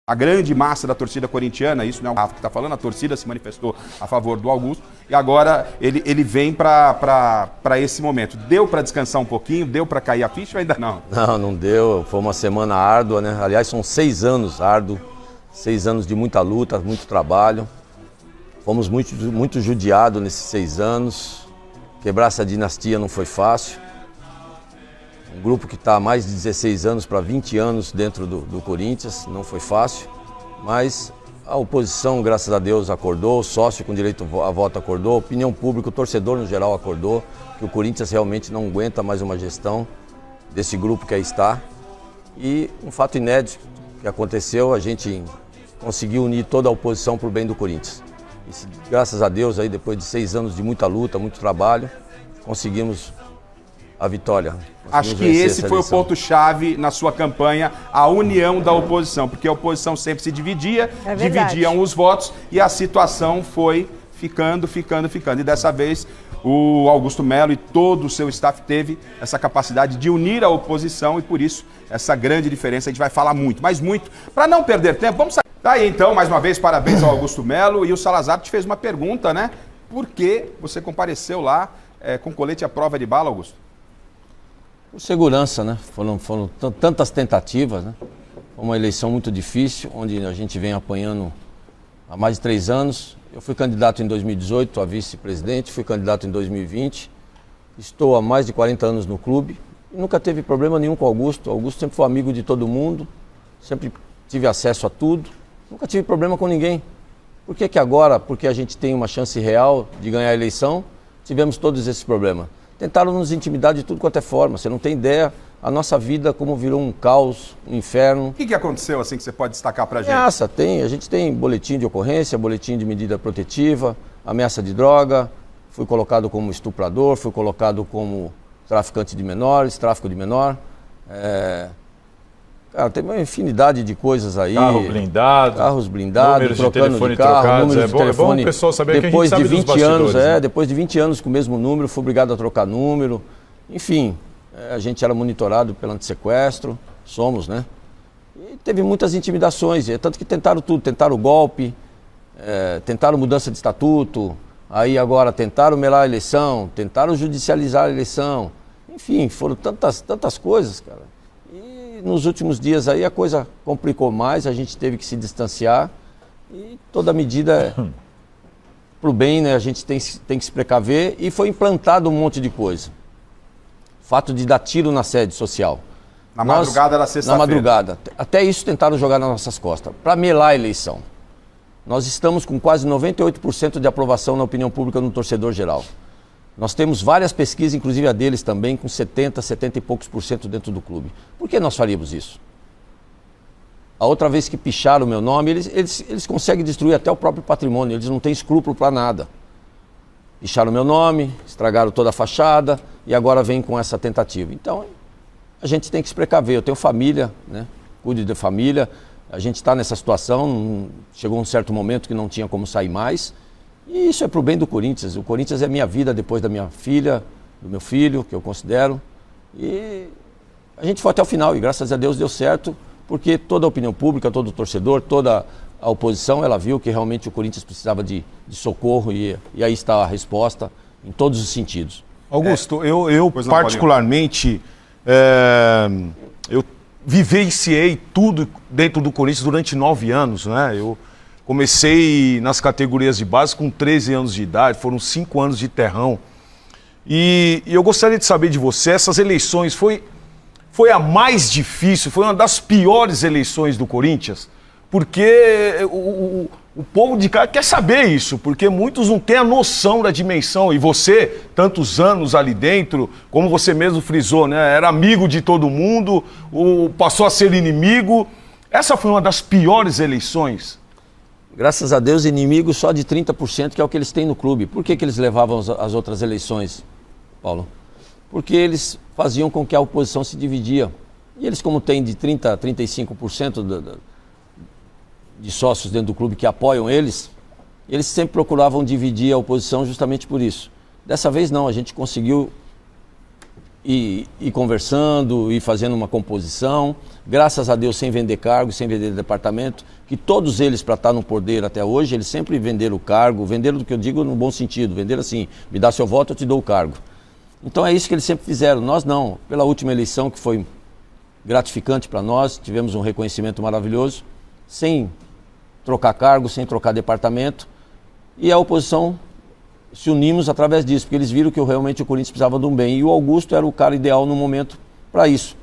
A grande massa da torcida corintiana, isso não é o Rafa que está falando, a torcida se manifestou a favor do Augusto e agora ele vem para esse momento. Deu para descansar um pouquinho? Deu para cair a ficha ou ainda não? Não deu. Foi uma semana árdua, né? Aliás, são 6 anos árduos, 6 anos de muita luta, muito trabalho. Fomos muito judiados nesses 6 anos. Quebrar essa dinastia não foi fácil. Um grupo que está há mais de 16 anos para 20 anos dentro do Corinthians, não foi fácil, mas a oposição, graças a Deus, acordou, o sócio com direito a voto acordou, a opinião pública, o torcedor no geral acordou, que o Corinthians realmente não aguenta mais uma gestão desse grupo que aí está. E um fato inédito que aconteceu, a gente conseguiu unir toda a oposição para o bem do Corinthians. E, graças a Deus, aí, depois de 6 anos de muita luta, muito trabalho, conseguimos a vitória. Acho que esse foi o ponto-chave na sua campanha, a união da oposição, porque a oposição sempre se dividia, dividiam os votos e a situação foi ficando. E dessa vez o Augusto Melo e todo o seu staff teve essa capacidade de unir a oposição e por isso essa grande diferença. A gente vai falar muito, mas muito. Para não perder tempo, vamos sair. Tá aí então, mais uma vez, parabéns ao Augusto Melo e o Salazar te fez uma pergunta, né? Por que você compareceu lá com colete à prova de bala, Augusto? Por segurança, né? Foram tantas tentativas, né? Foi uma eleição muito difícil, onde a gente vem apanhando há mais de 3 anos. Eu fui candidato em 2018 a vice-presidente, fui candidato em 2020. Estou há mais de 40 anos no clube e nunca teve problema nenhum com o Augusto. O Augusto sempre foi amigo de todo mundo, sempre tive acesso a tudo, nunca tive problema com ninguém. Por que agora, porque a gente tem uma chance real de ganhar a eleição, tivemos todos esses problemas? Tentaram nos intimidar de tudo quanto é forma, você não tem ideia a nossa vida como virou um caos, um inferno. O que aconteceu assim que você pode destacar pra gente? A gente tem boletim de ocorrência, boletim de medida protetiva, ameaça de droga, fui colocado como estuprador, fui colocado como traficante de menores, tráfico de menor. Cara, tem uma infinidade de coisas aí. Carros blindados, números trocando de telefone de carro, trocados. números de telefone. É bom o pessoal saber que a gente sabe dos anos, né? Depois de 20 anos com o mesmo número, fui obrigado a trocar número. Enfim, a gente era monitorado pelo antissequestro, somos, né? E teve muitas intimidações, tanto que tentaram tudo, tentaram golpe, tentaram mudança de estatuto, aí agora tentaram melar a eleição, tentaram judicializar a eleição. Enfim, foram tantas coisas, cara. Nos últimos dias aí a coisa complicou mais, a gente teve que se distanciar e toda medida para o bem, né? A gente tem que se precaver e foi implantado um monte de coisa. Fato de dar tiro na sede social. Madrugada da sexta-feira. Na madrugada. Até isso tentaram jogar nas nossas costas, para melar a eleição. Nós estamos com quase 98% de aprovação na opinião pública no torcedor geral. Nós temos várias pesquisas, inclusive a deles também, com 70 e poucos % dentro do clube. Por que nós faríamos isso? A outra vez que picharam o meu nome, eles conseguem destruir até o próprio patrimônio, eles não têm escrúpulo para nada. Picharam o meu nome, estragaram toda a fachada e agora vem com essa tentativa. Então, a gente tem que se precaver. Eu tenho família, né? Cuido da família, a gente está nessa situação, chegou um certo momento que não tinha como sair mais. E isso é para o bem do Corinthians. O Corinthians é minha vida depois da minha filha, do meu filho, que eu considero. E a gente foi até o final e graças a Deus deu certo, porque toda a opinião pública, todo o torcedor, toda a oposição, ela viu que realmente o Corinthians precisava de socorro e aí está a resposta em todos os sentidos. Augusto, eu particularmente, eu vivenciei tudo dentro do Corinthians durante 9 anos, né? Eu comecei nas categorias de base com 13 anos de idade, foram 5 anos de terrão. E eu gostaria de saber de você, essas eleições foi a mais difícil, foi uma das piores eleições do Corinthians? Porque o povo de cá quer saber isso, porque muitos não têm a noção da dimensão. E você, tantos anos ali dentro, como você mesmo frisou, né? Era amigo de todo mundo, passou a ser inimigo. Essa foi uma das piores eleições. Graças a Deus, inimigos só de 30%, que é o que eles têm no clube. Por que eles levavam as outras eleições, Paulo? Porque eles faziam com que a oposição se dividia. E eles, como têm de 30% a 35% de sócios dentro do clube que apoiam eles sempre procuravam dividir a oposição justamente por isso. Dessa vez não, a gente conseguiu ir conversando, ir fazendo uma composição, graças a Deus sem vender cargo, sem vender departamento, que todos eles, para estar no poder até hoje, eles sempre venderam o cargo, venderam do que eu digo no bom sentido, venderam assim, me dá seu voto, eu te dou o cargo. Então é isso que eles sempre fizeram, nós não. Pela última eleição, que foi gratificante para nós, tivemos um reconhecimento maravilhoso, sem trocar cargo, sem trocar departamento, e a oposição se unimos através disso, porque eles viram que realmente o Corinthians precisava de um bem, e o Augusto era o cara ideal no momento para isso.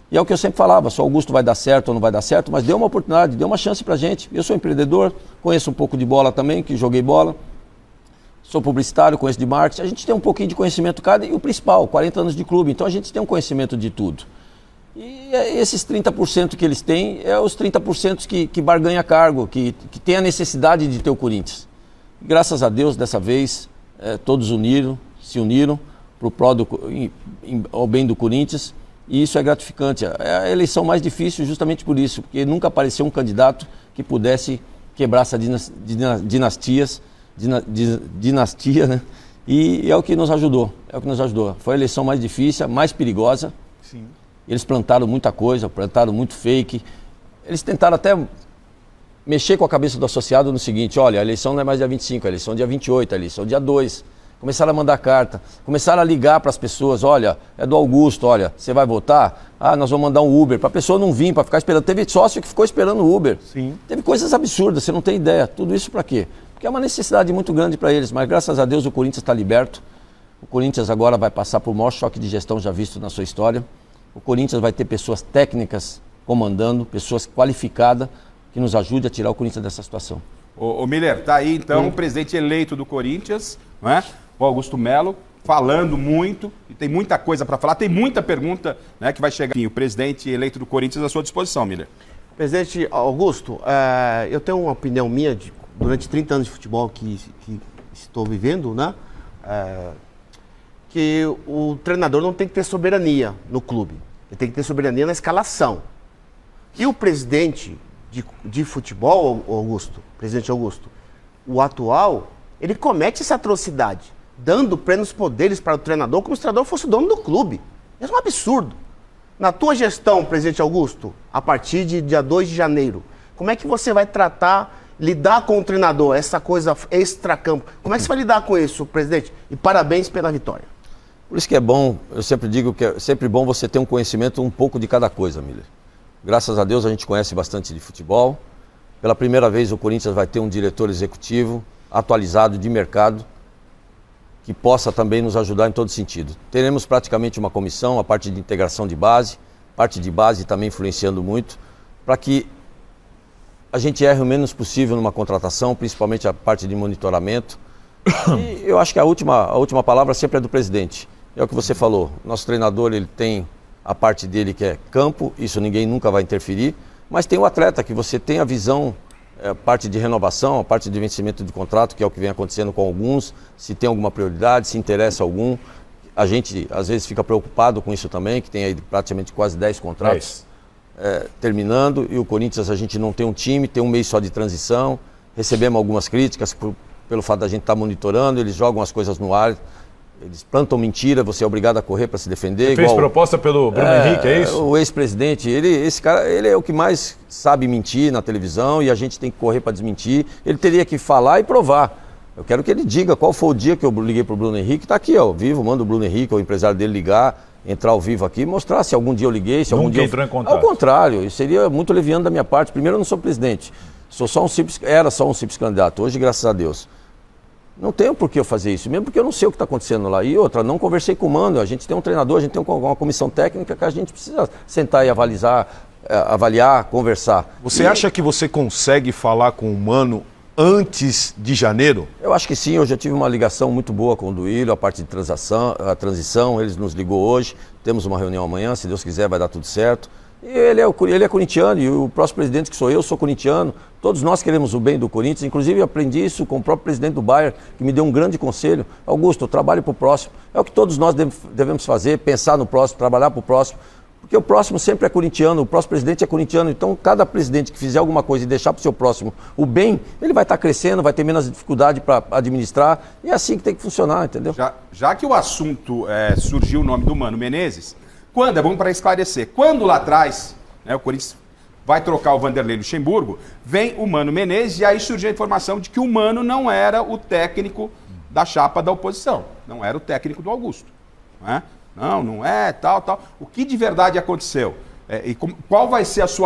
E é o que eu sempre falava, se o Augusto vai dar certo ou não vai dar certo, mas deu uma oportunidade, deu uma chance pra gente. Eu sou empreendedor, conheço um pouco de bola também, que joguei bola, sou publicitário, conheço de marketing, a gente tem um pouquinho de conhecimento cada, e o principal, 40 anos de clube, então a gente tem um conhecimento de tudo. E esses 30% que eles têm, é os 30% que barganha cargo, que tem a necessidade de ter o Corinthians. E, graças a Deus, dessa vez, todos se uniram ao bem do Corinthians, e isso é gratificante. É a eleição mais difícil justamente por isso, porque nunca apareceu um candidato que pudesse quebrar essa dinastia, né? E é o que nos ajudou, Foi a eleição mais difícil, mais perigosa. Sim. Eles plantaram muita coisa, plantaram muito fake. Eles tentaram até mexer com a cabeça do associado no seguinte: olha, a eleição não é mais dia 25, a eleição é dia 28, a eleição é dia 2. Começaram a mandar carta, começaram a ligar para as pessoas: olha, é do Augusto, olha, você vai votar? Ah, nós vamos mandar um Uber, para a pessoa não vir, para ficar esperando. Teve sócio que ficou esperando o Uber. Sim. Teve coisas absurdas, você não tem ideia. Tudo isso para quê? Porque é uma necessidade muito grande para eles, mas graças a Deus o Corinthians está liberto. O Corinthians agora vai passar por o maior choque de gestão já visto na sua história. O Corinthians vai ter pessoas técnicas comandando, pessoas qualificadas, que nos ajudem a tirar o Corinthians dessa situação. Ô Miller, tá aí então o presidente eleito do Corinthians, não é? O Augusto Melo, falando muito, e tem muita coisa para falar, tem muita pergunta, né, que vai chegar. O presidente eleito do Corinthians à sua disposição, Miller. Presidente Augusto, eu tenho uma opinião minha, durante 30 anos de futebol que estou vivendo, né? Que o treinador não tem que ter soberania no clube, ele tem que ter soberania na escalação. E o presidente de futebol, presidente Augusto, o atual, ele comete essa atrocidade, dando plenos poderes para o treinador como se o treinador fosse o dono do clube. Isso é um absurdo. Na tua gestão, presidente Augusto, a partir de dia 2 de janeiro, como é que você vai lidar com o treinador, essa coisa extracampo? Como é que você vai lidar com isso, presidente? E parabéns pela vitória. Por isso que é bom, eu sempre digo que é sempre bom você ter um conhecimento um pouco de cada coisa, Miller. Graças a Deus a gente conhece bastante de futebol. Pela primeira vez o Corinthians vai ter um diretor executivo atualizado de mercado, que possa também nos ajudar em todo sentido. Teremos praticamente uma comissão, a parte de integração de base, parte de base também influenciando muito, para que a gente erre o menos possível numa contratação, principalmente a parte de monitoramento. E eu acho que a última palavra sempre é do presidente. É o que você falou, nosso treinador ele tem a parte dele que é campo, isso ninguém nunca vai interferir, mas tem o atleta, que você tem a visão, a parte de renovação, a parte de vencimento de contrato, que é o que vem acontecendo com alguns, se tem alguma prioridade, se interessa algum. A gente às vezes fica preocupado com isso também, que tem aí praticamente quase 10 contratos terminando, e o Corinthians a gente não tem um time, tem um mês só de transição, recebemos algumas críticas pelo fato da gente estar monitorando, eles jogam as coisas no ar, eles plantam mentira, você é obrigado a correr para se defender. Você fez proposta pelo Bruno Henrique, é isso? O ex-presidente, esse cara, ele é o que mais sabe mentir na televisão e a gente tem que correr para desmentir. Ele teria que falar e provar. Eu quero que ele diga qual foi o dia que eu liguei para o Bruno Henrique, está aqui, ao vivo, manda o Bruno Henrique, o empresário dele ligar, entrar ao vivo aqui, mostrar se algum dia eu liguei, se algum dia entrou em contato. Ao contrário, isso seria muito leviano da minha parte. Primeiro, eu não sou presidente, era só um simples candidato, hoje, graças a Deus. Não tenho por que eu fazer isso, mesmo porque eu não sei o que está acontecendo lá. E outra, não conversei com o Mano, a gente tem um treinador, a gente tem uma comissão técnica que a gente precisa sentar e avaliar, conversar. Você acha que você consegue falar com o Mano antes de janeiro? Eu acho que sim, eu já tive uma ligação muito boa com o Duílio, a parte de transição, ele nos ligou hoje, temos uma reunião amanhã, se Deus quiser vai dar tudo certo. E ele é corintiano, e o próximo presidente que sou eu, sou corintiano. Todos nós queremos o bem do Corinthians, inclusive eu aprendi isso com o próprio presidente do Bayern, que me deu um grande conselho. Augusto, eu trabalho para o próximo. É o que todos nós devemos fazer, pensar no próximo, trabalhar para o próximo. Porque o próximo sempre é corintiano, o próximo presidente é corintiano, então cada presidente que fizer alguma coisa e deixar para o seu próximo o bem, ele vai estar crescendo, vai ter menos dificuldade para administrar, e é assim que tem que funcionar, entendeu? Já que o assunto surgiu o nome do Mano Menezes, vamos para esclarecer, quando lá atrás, né, o Corinthians vai trocar o Vanderlei Luxemburgo, vem o Mano Menezes e aí surgiu a informação de que o Mano não era o técnico da chapa da oposição, não era o técnico do Augusto, né? Não é, tal. O que de verdade aconteceu? E qual vai ser a sua